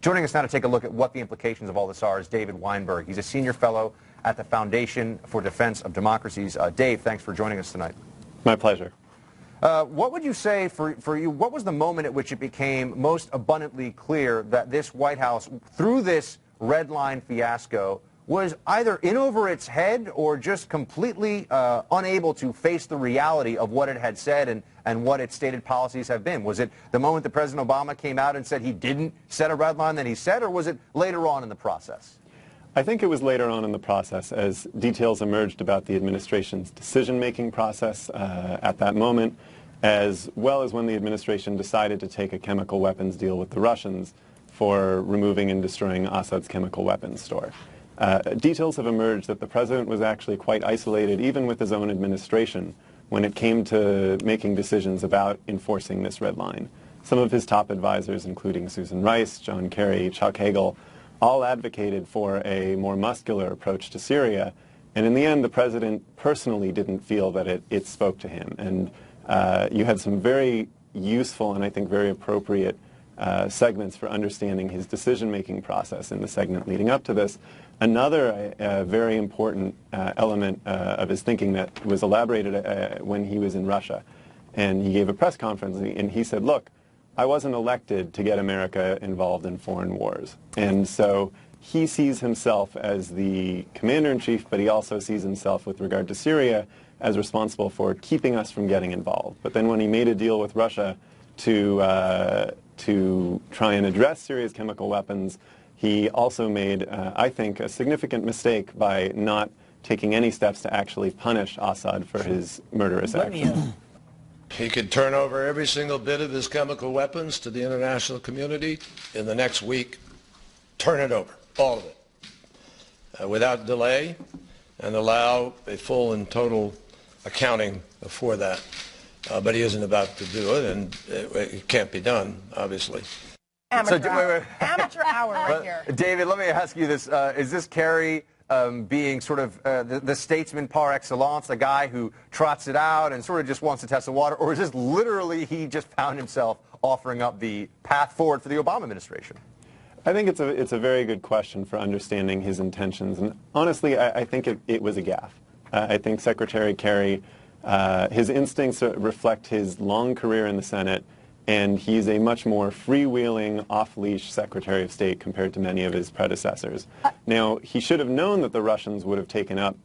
Joining us now to take a look at what the implications of all this are is David Weinberg. He's a senior fellow at the Foundation for Defense of Democracies. Dave, thanks for joining us tonight. My pleasure. What would you say for you, what was the moment at which it became most abundantly clear that this White House, through this red line fiasco, was either in over its head or just completely unable to face the reality of what it had said and what its stated policies have been? Was it the moment that President Obama came out and said he didn't set a red line that he said, or was it later on in the process? I think it was later on in the process as details emerged about the administration's decision-making process at that moment, as well as when the administration decided to take a chemical weapons deal with the Russians for removing and destroying Assad's chemical weapons store. Details have emerged that the president was actually quite isolated, even with his own administration, when it came to making decisions about enforcing this red line. Some of his top advisors, including Susan Rice, John Kerry, Chuck Hagel, all advocated for a more muscular approach to Syria, and in the end the president personally didn't feel that it spoke to him. And you had some very useful and I think very appropriate segments for understanding his decision-making process in the segment leading up to this. Another very important element of his thinking that was elaborated when he was in Russia, and he gave a press conference and he said, look, I wasn't elected to get America involved in foreign wars. And so he sees himself as the commander-in-chief, but he also sees himself with regard to Syria as responsible for keeping us from getting involved. But then when he made a deal with Russia to try and address Syria's chemical weapons, he also made, I think, a significant mistake by not taking any steps to actually punish Assad for his murderous actions. He could turn over every single bit of his chemical weapons to the international community in the next week. Turn it over, all of it, without delay, and allow a full and total accounting for that. But he isn't about to do it, and it can't be done, obviously. Amateur hour. Amateur hour right here. David, let me ask you this. Is this Kerry being sort of the statesman par excellence, the guy who trots it out and sort of just wants to test the water, or is this literally he just found himself offering up the path forward for the Obama administration? I think it's a very good question for understanding his intentions, and honestly, I think it was a gaffe. I think Secretary Kerry, his instincts reflect his long career in the Senate, and he's a much more freewheeling, off-leash Secretary of State compared to many of his predecessors. Now, he should have known that the Russians would have taken up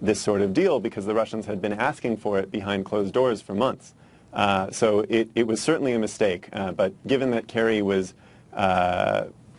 this sort of deal because the Russians had been asking for it behind closed doors for months. So it was certainly a mistake, but given that Kerry was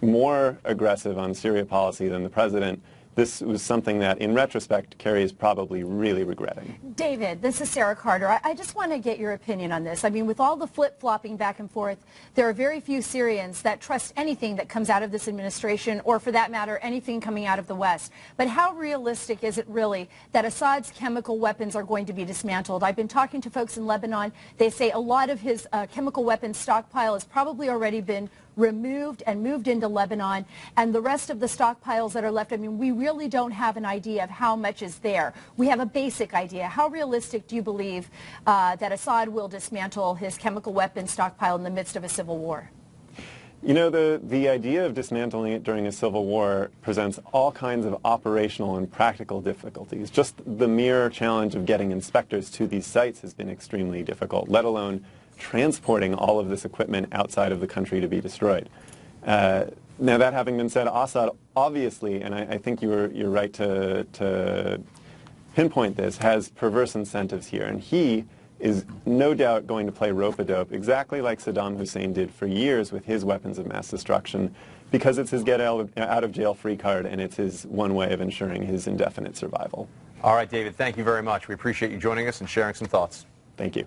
more aggressive on Syria policy than the president, this was something that, in retrospect, Kerry is probably really regretting. David, this is Sarah Carter. I just want to get your opinion on this. I mean, with all the flip-flopping back and forth, there are very few Syrians that trust anything that comes out of this administration, or for that matter, anything coming out of the West. But how realistic is it really that Assad's chemical weapons are going to be dismantled? I've been talking to folks in Lebanon. They say a lot of his chemical weapons stockpile has probably already been removed and moved into Lebanon, and the rest of the stockpiles that are left, I mean, we really don't have an idea of how much is there. We have a basic idea. How realistic do you believe that Assad will dismantle his chemical weapons stockpile in the midst of a civil war? You know, the idea of dismantling it during a civil war presents all kinds of operational and practical difficulties. Just the mere challenge of getting inspectors to these sites has been extremely difficult, let alone transporting all of this equipment outside of the country to be destroyed. Now, that having been said, Assad obviously, and I think you're right to pinpoint this, has perverse incentives here, and he is no doubt going to play rope-a-dope exactly like Saddam Hussein did for years with his weapons of mass destruction, because it's his get-out-of-jail-free card, and it's his one way of ensuring his indefinite survival. All right, David, thank you very much. We appreciate you joining us and sharing some thoughts. Thank you.